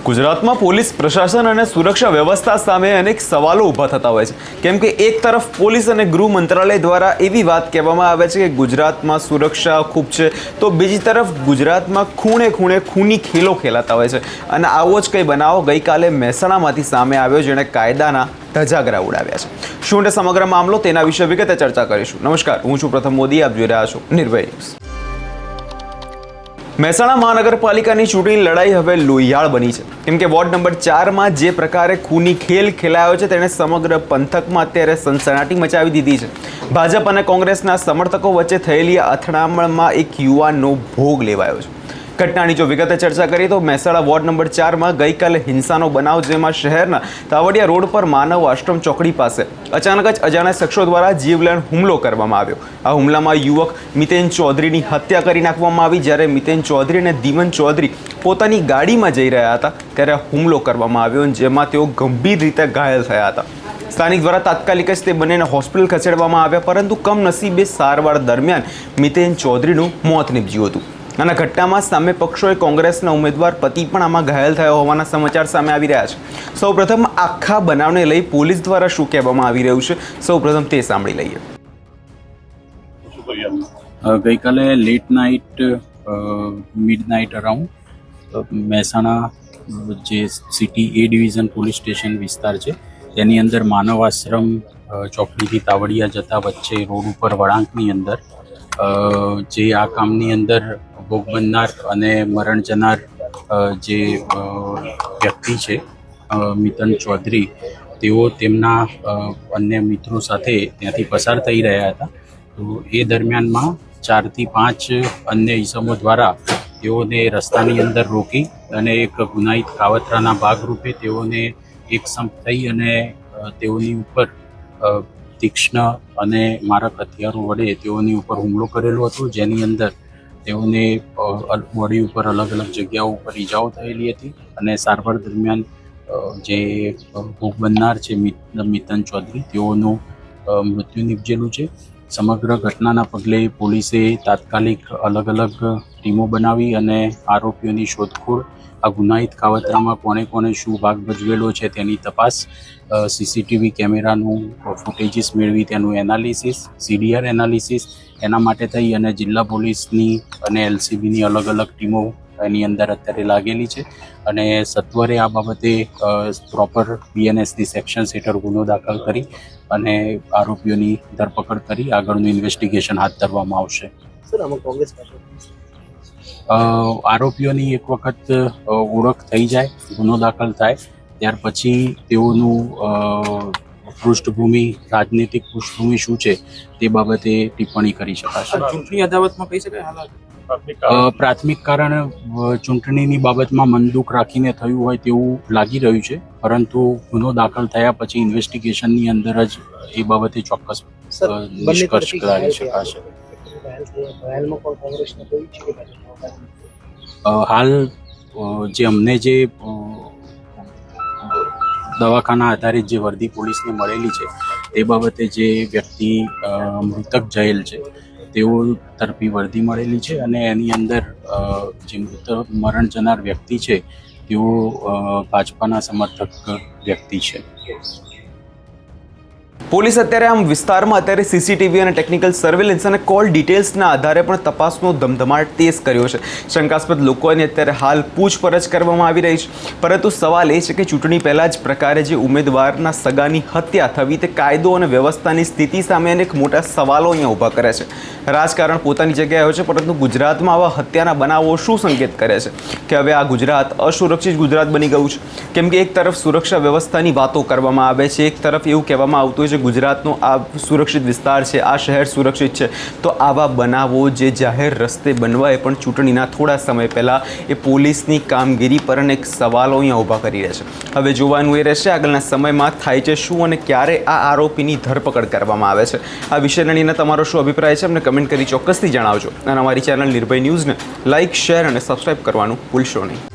ગુજરાતમાં પોલીસ પ્રશાસન અને સુરક્ષા વ્યવસ્થા સામે અનેક સવાલો ઊભા થતા હોય છે, કેમ કે એક તરફ પોલીસ અને ગૃહ મંત્રાલય દ્વારા એવી વાત કહેવામાં આવે છે કે ગુજરાતમાં સુરક્ષા ખૂબ છે, તો બીજી તરફ ગુજરાતમાં ખૂણે ખૂણે ખૂની ખેલો ખેલાતા હોય છે. અને આવો જ કંઈ બનાવ ગઈકાલે મહેસાણામાંથી સામે આવ્યો, જેણે કાયદાના ધજાગરા ઉડાવ્યા છે. શું તે સમગ્ર મામલો, તેના વિશે વિગતે ચર્ચા કરીશું. નમસ્કાર, હું છું પ્રથમ મોદી, આપ જોઈ રહ્યા છો નિર્ભય ન્યૂઝ. મહેસાણા મહાનગરપાલિકાની ચૂંટણી લડાઈ હવે લોહિયાળ બની છે, કેમ કે વોર્ડ નંબર 4માં જે પ્રકારે ખૂની ખેલ ખેલાયો છે તેણે સમગ્ર પંથકમાં અત્યારે સનસનાટી મચાવી દીધી છે. ભાજપ અને કોંગ્રેસના સમર્થકો વચ્ચે થયેલી અથડામણમાં એક યુવાનનો ભોગ લેવાયો છે. ઘટનાની જો વિગતે ચર્ચા કરીએ તો મહેસાણા વોર્ડ નંબર 4માં ગઈકાલે હિંસાનો બનાવ, જેમાં શહેરના તાવડિયા રોડ પર માનવ આશ્રમ ચોકડી પાસે અચાનક જ અજાણ્યા શખ્સો દ્વારા જીવલેણ હુમલો કરવામાં આવ્યો. આ હુમલામાં યુવક મિતેન ચૌધરીની હત્યા કરી નાખવામાં આવી. જ્યારે મિતેન ચૌધરી અને દીવન ચૌધરી પોતાની ગાડીમાં જઈ રહ્યા હતા ત્યારે હુમલો કરવામાં આવ્યો, જેમાં તેઓ ગંભીર રીતે ઘાયલ થયા હતા. સ્થાનિક દ્વારા તાત્કાલિક જ તે બંનેને હોસ્પિટલ ખસેડવામાં આવ્યા, પરંતુ કમનસીબે સારવાર દરમિયાન મિતેન ચૌધરીનું મોત નીપજ્યું હતું. અને ઘટનામાં સામે પક્ષોએ કોંગ્રેસના ઉમેદવાર પતિ પણ આમાં ઘાયલ થયો હોવાના સમાચાર સામે આવી રહ્યા છે. સૌપ્રથમ આખા બનાવને લઈ પોલીસ દ્વારા શું કહેવામાં આવી રહ્યું છે, સૌપ્રથમ તે સાંભળી લઈએ. ગઈકાલે late night midnight around Mehsana જે city A division police station વિસ્તાર છે તેની અંદર માનવ આશ્રમ ચોકડીથી તાવડિયા જતા વચ્ચે રોડ ઉપર વળાંકની અંદર જે આ કામની અંદર ભોગ બનનાર અને મરણ જનાર જે વ્યક્તિ છે મિતન ચૌધરી, તેઓ તેમના અન્ય મિત્રો સાથે ત્યાંથી પસાર થઈ રહ્યા હતા. તો એ દરમિયાનમાં 4 થી 5 અન્ય ઈસમો દ્વારા તેઓને રસ્તાની અંદર રોકી અને એક ગુનાહિત કાવતરાના ભાગરૂપે તેઓને એકસંપ થઈ અને તેઓની ઉપર તીક્ષ્ણ અને મારક હથિયારો વડે તેઓની ઉપર હુમલો કરેલો હતો, જેની અંદર તેઓને બોડી ઉપર અલગ અલગ જગ્યાઓ ઉપર ઈજાઓ થયેલી હતી. અને સારવાર દરમિયાન જે ભોગ બનનાર છે મિતન ચૌધરી, તેઓનું મૃત્યુ નિપજેલું છે. સમગ્ર ઘટનાના પગલે પોલીસે તાત્કાલિક અલગ અલગ ટીમો બનાવી અને આરોપીઓની શોધખોળ, આ ગુનાહિત કાવતરામાં કોને કોને શું ભાગ ભજવેલો છે તેની તપાસ, CCTV કેમેરાનું ફૂટેજીસ મેળવી તેનું એનાલિસિસ, CDR એનાલિસિસ, એના માટે થઈ અને જિલ્લા પોલીસની અને LCBની અલગ અલગ ટીમો એની અંદર અત્યારે લાગેલી છે. અને સત્વરે આ બાબતે પ્રોપર BNSની સેક્શન્સ હેઠળ ગુનો દાખલ કરી અને આરોપીઓની ધરપકડ કરી આગળનું ઇન્વેસ્ટિગેશન હાથ ધરવામાં આવશે. આરોપીઓની એક વખત ઓળખ થઈ જાય, ગુનો દાખલ થાય, ત્યાર પછી તેઓનું પૃષ્ઠભૂમિ, રાજનીતિક પૃષ્ઠભૂમિ શું છે તે બાબતે ટિપ્પણી કરી શકાશે. ચૂંટણી અદાવતમાં કહી શકાય પ્રાથમિક કારણ ચૂંટણીની બાબતમાં મનદુખ રાખીને થયું હોય તેવું લાગી રહ્યું છે, પરંતુ ગુનો દાખલ થયા પછી ઇન્વેસ્ટિગેશનની અંદર જ એ બાબતે ચોક્કસ નિષ્કર્ષ કાઢી શકાશે. હાલ જે અમને જે દવાખાના આધારિત જે વર્દી પોલીસને મળેલી છે તે બાબતે જે વ્યક્તિ મૃતક જયેલ છે તેઓ તરફી વર્દી મળેલી છે અને એની અંદર જે મરણ જનાર વ્યક્તિ છે તેઓ ભાજપાના સમર્થક વ્યક્તિ છે. પોલીસ અત્યારે આમ વિસ્તારમાં અત્યારે CCTV અને ટેકનિકલ સર્વેલન્સ અને કોલ ડિટેલ્સના આધારે પણ તપાસનો ધમધમાટ તેજ કર્યો છે. શંકાસ્પદ લોકોની અત્યારે હાલ પૂછપરછ કરવામાં આવી રહી છે. પરંતુ સવાલ એ છે કે ચૂંટણી પહેલાં જ પ્રકારે જે ઉમેદવારના સગાની હત્યા થવી, તે કાયદો અને વ્યવસ્થાની સ્થિતિ સામે અનેક મોટા સવાલો અહીંયા ઊભા કરે છે. રાજકારણ પોતાની જગ્યાએ હોય છે, પરંતુ ગુજરાતમાં આવા હત્યાના બનાવો શું સંકેત કરે છે કે હવે આ ગુજરાત અસુરક્ષિત ગુજરાત બની ગયું છે? કેમ કે એક તરફ સુરક્ષા વ્યવસ્થાની વાતો કરવામાં આવે છે, એક તરફ એવું કહેવામાં આવતું હોય છે ગુજરાતનો આ સુરક્ષિત વિસ્તાર છે, આ શહેર સુરક્ષિત છે, તો આવા બનાવો જે જાહેર રસ્તે બનવા એ પણ ચૂંટણીના થોડા સમય પહેલાં એ પોલીસની કામગીરી પર અનેક સવાલો અહીંયા ઊભા કરી રહ્યા છે. હવે જોવાનું એ રહેશે આગળના સમયમાં થાય છે શું અને ક્યારે આ આરોપીની ધરપકડ કરવામાં આવે છે. આ વિષયને લઈને તમારો શું અભિપ્રાય છે અમને કમેન્ટ કરી ચોક્કસથી જણાવજો. અને અમારી ચેનલ નિર્ભય ન્યૂઝને લાઇક, શેર અને સબસ્ક્રાઈબ કરવાનું ભૂલશો નહીં.